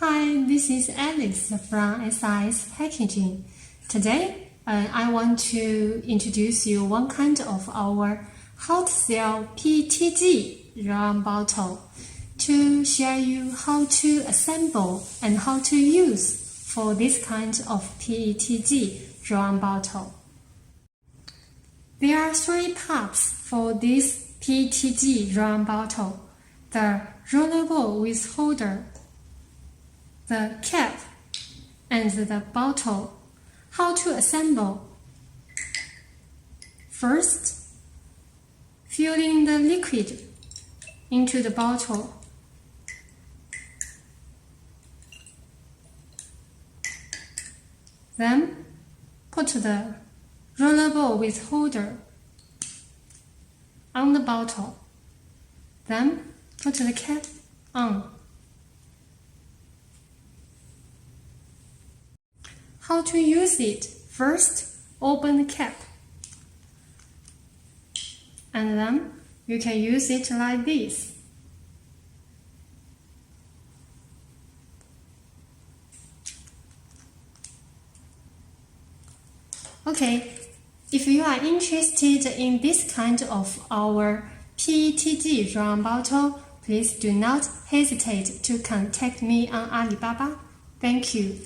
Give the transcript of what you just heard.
Hi, this is Alice from SIS Packaging. Today, I want to introduce you one kind of our hot cell PETG round bottle to share you how to assemble and how to use for this kind of PETG round bottle. There are three parts for this PETG round bottle: the rollable with holder, the cap, and the bottle. How to assemble? First, filling the liquid into the bottle. Then, put the rollable with holder on the bottle. Then, put the cap on. How to use it? First, open the cap. And then, you can use it like this. Okay, if you are interested in this kind of our PETG round bottle, please do not hesitate to contact me on Alibaba. Thank you.